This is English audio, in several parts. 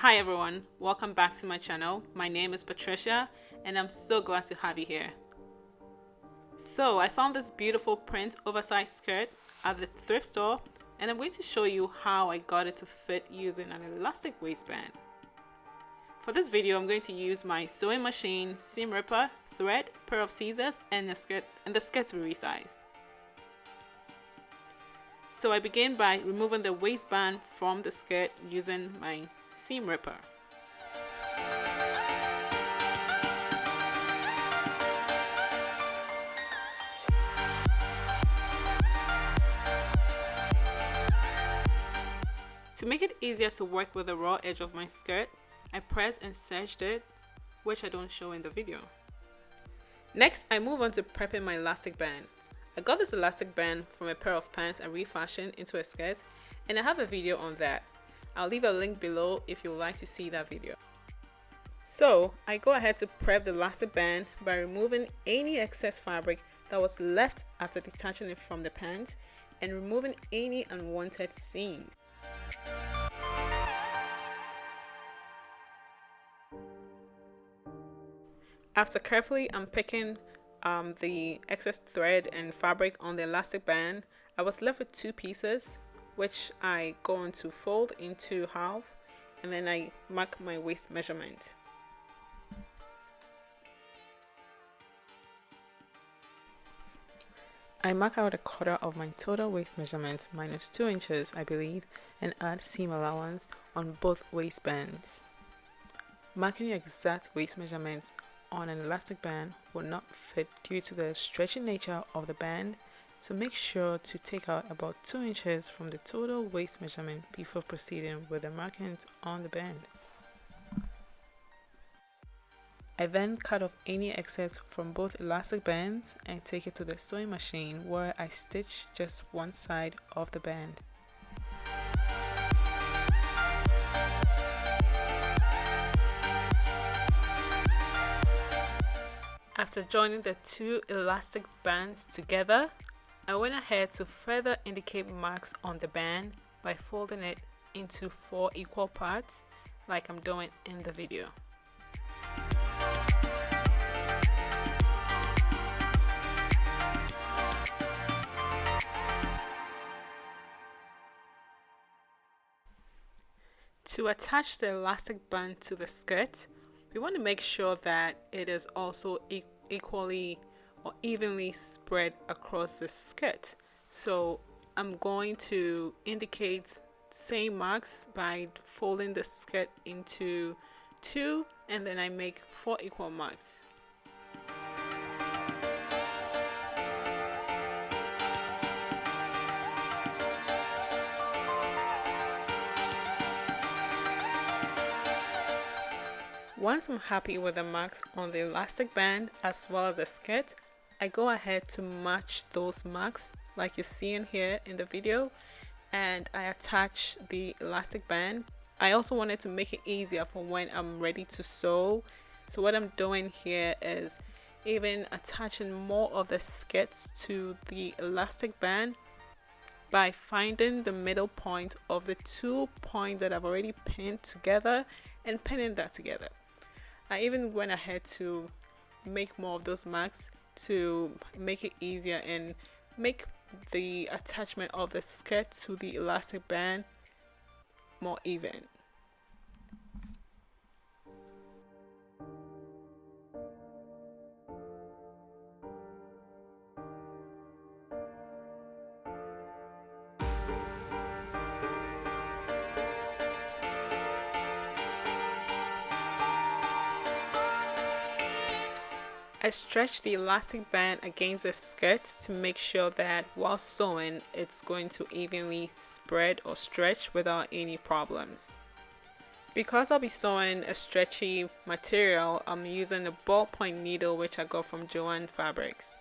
Hi everyone, welcome back to my channel. My name is Patricia and I'm so glad to have you here. So I found this beautiful print oversized skirt at the thrift store and I'm going to show you how I got it to fit using an elastic waistband. For this video I'm going to use my sewing machine, seam ripper, thread, pair of scissors and the skirt to be resized. So I begin by removing the waistband from the skirt using my seam ripper. To make it easier to work with the raw edge of my skirt, I press and serged it, which I don't show in the video. Next, I move on to prepping my elastic band. I got this elastic band from a pair of pants and refashioned into a skirt, and I have a video on that. I'll leave a link below if you'd like to see that video. So I go ahead to prep the elastic band by removing any excess fabric that was left after detaching it from the pants and removing any unwanted seams. After carefully unpicking the excess thread and fabric on the elastic band, I was left with two pieces, which I go on to fold into half, and then I mark my waist measurement. I mark out a quarter of my total waist measurement minus 2 inches, I believe, and add seam allowance on both waistbands. Marking your exact waist measurement on an elastic band will not fit due to the stretchy nature of the band, so make sure to take out about 2 inches from the total waist measurement before proceeding with the markings on the band. I then cut off any excess from both elastic bands and take it to the sewing machine where I stitch just one side of the band. After joining the two elastic bands together, I went ahead to further indicate marks on the band by folding it into 4 equal parts like I'm doing in the video. To attach the elastic band to the skirt, we want to make sure that it is also equally or evenly spread across the skirt. So I'm going to indicate same marks by folding the skirt into 2, and then I make 4 equal marks. Once I'm happy with the marks on the elastic band as well as the skirt, I go ahead to match those marks like you see in here in the video, and I attach the elastic band. I also wanted to make it easier for when I'm ready to sew. So what I'm doing here is even attaching more of the skirts to the elastic band by finding the middle point of the 2 points that I've already pinned together and pinning that together. I even went ahead to make more of those marks to make it easier and make the attachment of the skirt to the elastic band more even. I stretch the elastic band against the skirt to make sure that while sewing it's going to evenly spread or stretch without any problems. Because I'll be sewing a stretchy material, I'm using a ballpoint needle which I got from Joann Fabrics.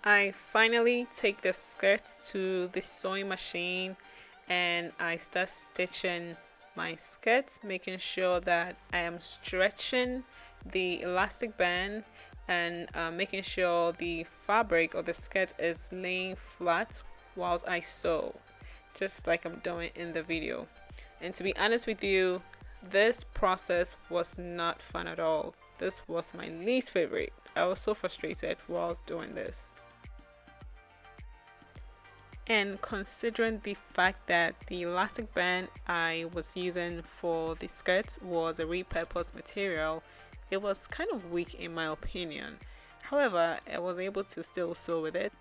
I finally take the skirts to the sewing machine and I start stitching my skirts, making sure that I am stretching the elastic band and making sure the fabric or the skirt is laying flat whilst I sew, just like I'm doing in the video. And to be honest with you, this process was not fun at all. This was my least favorite. I was so frustrated whilst doing this. And considering the fact that the elastic band I was using for the skirt was a repurposed material, it was kind of weak in my opinion. However, I was able to still sew with it.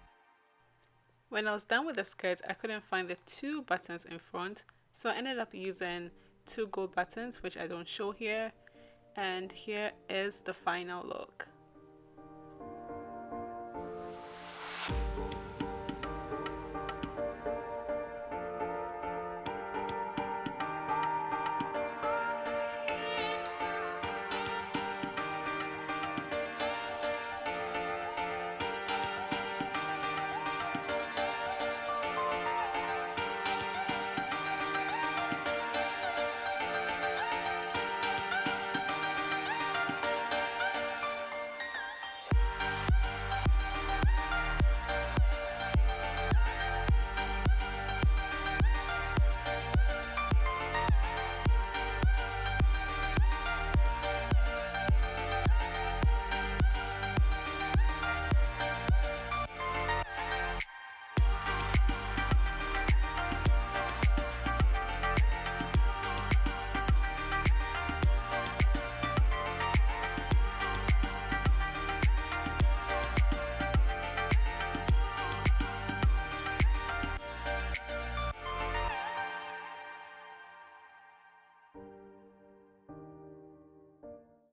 When I was done with the skirt, I couldn't find the 2 buttons in front, so I ended up using 2 gold buttons, which I don't show here. And here is the final look.